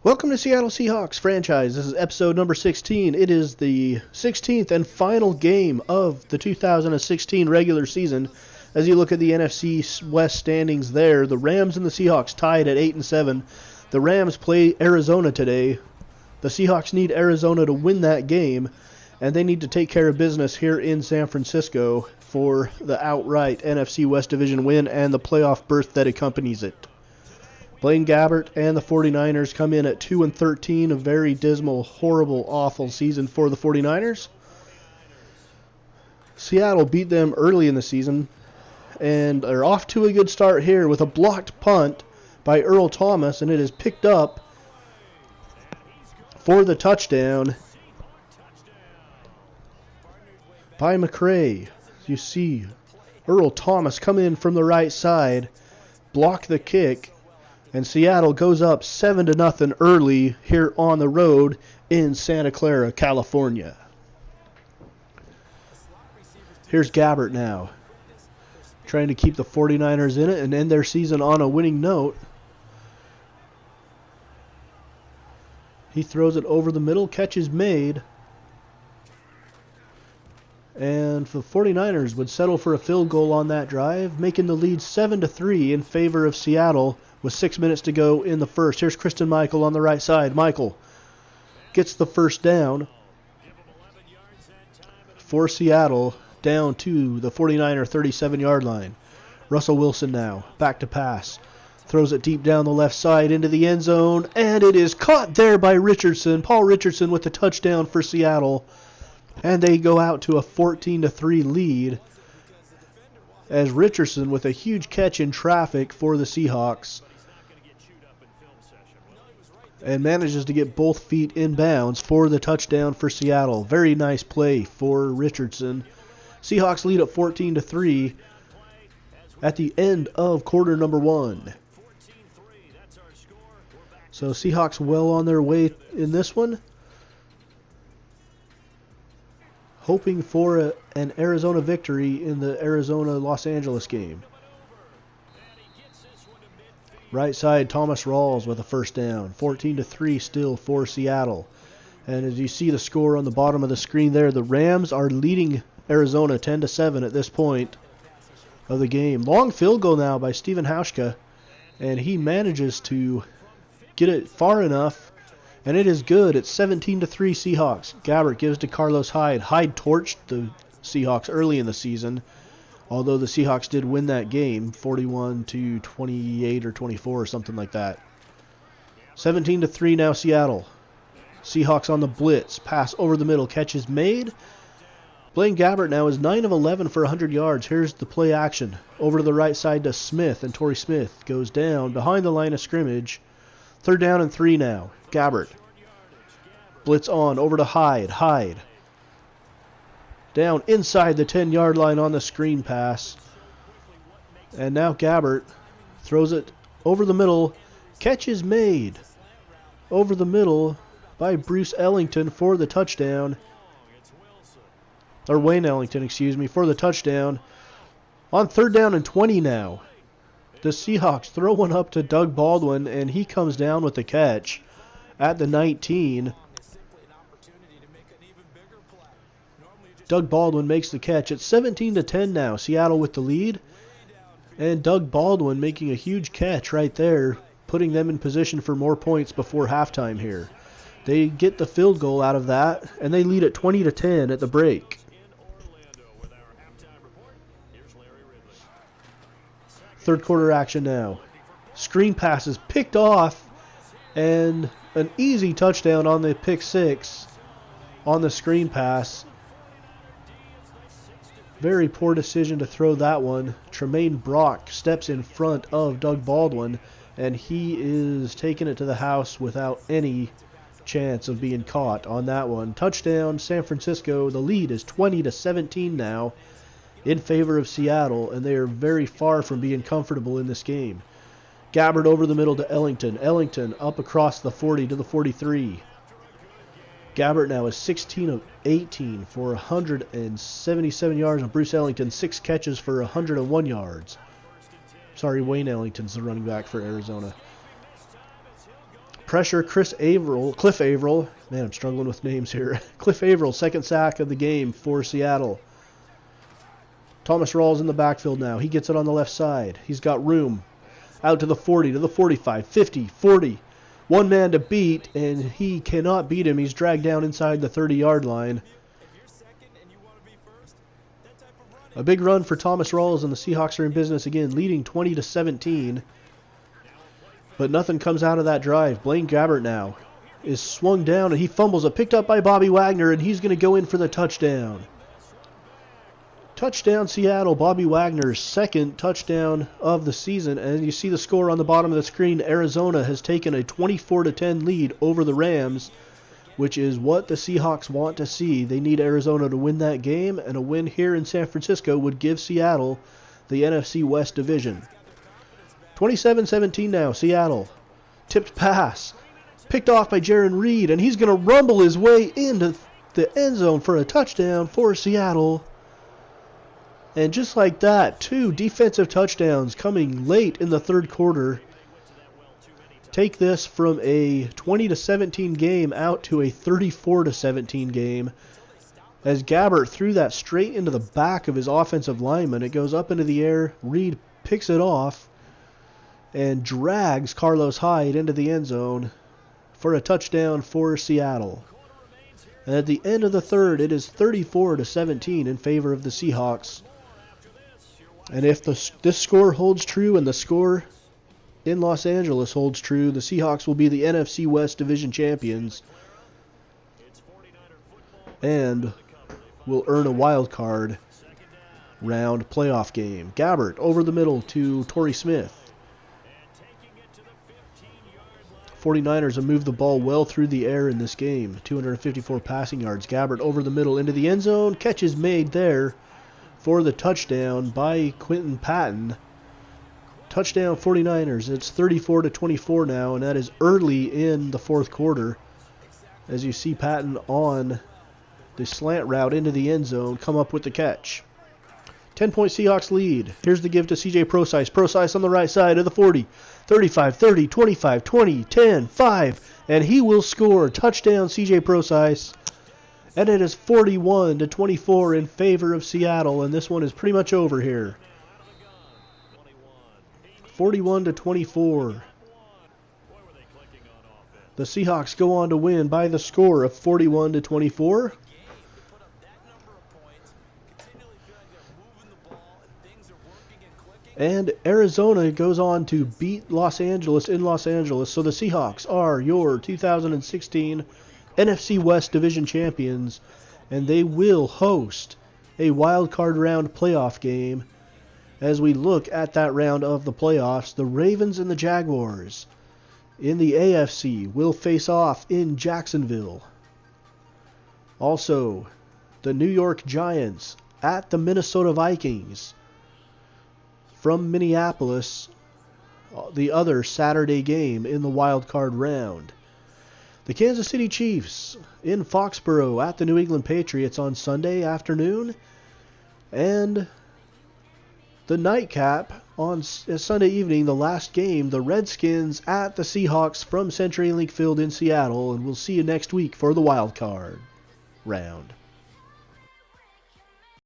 Welcome to Seattle Seahawks franchise. This is episode number 16. It is the 16th and final game of the 2016 regular season. As you look at the NFC West standings there, the Rams and the Seahawks tied at 8-7. The Rams play Arizona today. The Seahawks need Arizona to win that game, and they need to take care of business here in San Francisco for the outright NFC West Division win and the playoff berth that accompanies it. Blaine Gabbert and the 49ers come in at 2-13, a very dismal, horrible, awful season for the 49ers. Seattle beat them early in the season, and they're off to a good start here with a blocked punt by Earl Thomas, and it is picked up for the touchdown by McCray. You see Earl Thomas come in from the right side, block the kick, and Seattle goes up 7-0 early here on the road in Santa Clara, California. Here's Gabbert now, trying to keep the 49ers in it and end their season on a winning note. He throws it over the middle, catch is made. And the 49ers would settle for a field goal on that drive, making the lead 7-3 in favor of Seattle with 6 minutes to go in the first. Here's Christine Michael on the right side. Michael gets the first down for Seattle down to the 49er 37-yard line. Russell Wilson now back to pass. Throws it deep down the left side into the end zone, and it is caught there by Richardson. Paul Richardson with the touchdown for Seattle. And they go out to a 14-3 lead as Richardson with a huge catch in traffic for the Seahawks and manages to get both feet in bounds for the touchdown for Seattle. Very nice play for Richardson. Seahawks lead at 14-3 at the end of quarter number one. So Seahawks well on their way in this one, hoping for an Arizona victory in the Arizona-Los Angeles game. Right side, Thomas Rawls with a first down. 14-3 still for Seattle. And as you see the score on the bottom of the screen there, the Rams are leading Arizona 10-7 at this point of the game. Long field goal now by Stephen Hauschka, and he manages to get it far enough, and it is good. It's 17-3 Seahawks. Gabbert gives to Carlos Hyde. Hyde torched the Seahawks early in the season, although the Seahawks did win that game 41-28 or 24 or something like that. 17-3 now Seattle. Seahawks on the blitz. Pass over the middle. Catch is made. Blaine Gabbert now is 9 of 11 for 100 yards. Here's the play action. Over to the right side to Smith, and Torrey Smith goes down behind the line of scrimmage. 3rd down and 3 now. Gabbert. Blitz on. Over to Hyde. Hyde. Down inside the 10-yard line on the screen pass. And now Gabbert throws it over the middle. Catch is made over the middle by Bruce Ellington for the touchdown. Or Wayne Ellington, excuse me, for the touchdown. On 3rd down and 20 now. The Seahawks throw one up to Doug Baldwin, and he comes down with the catch at the 19. Doug Baldwin makes the catch. It's 17-10 now. Seattle with the lead. And Doug Baldwin making a huge catch right there, putting them in position for more points before halftime here. They get the field goal out of that, and they lead at 20-10 at the break. Third quarter action now. Screen pass is picked off, and an easy touchdown on the pick six on the screen pass. Very poor decision to throw that one. Tremaine Brock steps in front of Doug Baldwin, and he is taking it to the house without any chance of being caught on that one. Touchdown, San Francisco. The lead is 20-17 now in favor of Seattle, and they are very far from being comfortable in this game. Gabbert over the middle to Ellington. Ellington up across the 40 to the 43. Gabbert now is 16 of 18 for 177 yards, and Bruce Ellington 6 catches for 101 yards. Sorry, Wayne Ellington's the running back for Arizona. pressure. Cliff Averill. Man, I'm struggling with names here. Cliff Averill, second sack of the game for Seattle. Thomas Rawls in the backfield now. He gets it on the left side. He's got room. Out to the 40, to the 45, 50, 40. One man to beat, and he cannot beat him. He's dragged down inside the 30-yard line. A big run for Thomas Rawls, and the Seahawks are in business again, leading 20-17. But nothing comes out of that drive. Blaine Gabbert now is swung down, and he fumbles it. Picked up by Bobby Wagner, and he's going to go in for the touchdown. Touchdown Seattle. Bobby Wagner's second touchdown of the season. And you see the score on the bottom of the screen. Arizona has taken a 24-10 lead over the Rams, which is what the Seahawks want to see. They need Arizona to win that game, and a win here in San Francisco would give Seattle the NFC West division. 27-17 now, Seattle. Tipped pass. Picked off by Jaron Reed, and he's going to rumble his way into the end zone for a touchdown for Seattle. And just like that, 2 defensive touchdowns coming late in the third quarter take this from a 20-17 game out to a 34-17 game. As Gabbert threw that straight into the back of his offensive lineman, it goes up into the air. Reed picks it off and drags Carlos Hyde into the end zone for a touchdown for Seattle. And at the end of the third, it is 34-17 in favor of the Seahawks. And if this score holds true and the score in Los Angeles holds true, the Seahawks will be the NFC West Division champions and will earn a wild card round playoff game. Gabbert over the middle to Torrey Smith. 49ers have moved the ball well through the air in this game. 254 passing yards. Gabbert over the middle into the end zone. Catch is made there for the touchdown by Quentin Patton. Touchdown 49ers. It's 34-24 now, and that is early in the fourth quarter. As you see Patton on the slant route into the end zone come up with the catch. 10-point Seahawks lead. Here's the give to CJ Prosise. Prosise on the right side of the 40. 35, 30, 25, 20, 10, 5. And he will score. Touchdown CJ Prosise. And it is 41-24 in favor of Seattle. And this one is pretty much over here. 41-24. The Seahawks go on to win by the score of 41-24. And Arizona goes on to beat Los Angeles in Los Angeles. So the Seahawks are your 2016 NFC West Division champions. And they will host a wild card round playoff game. As we look at that round of the playoffs, the Ravens and the Jaguars in the AFC will face off in Jacksonville. Also, the New York Giants at the Minnesota Vikings. From Minneapolis, the other Saturday game in the wild card round. The Kansas City Chiefs in Foxborough at the New England Patriots on Sunday afternoon. And the nightcap on Sunday evening, the last game, the Redskins at the Seahawks from CenturyLink Field in Seattle. And we'll see you next week for the wild card round.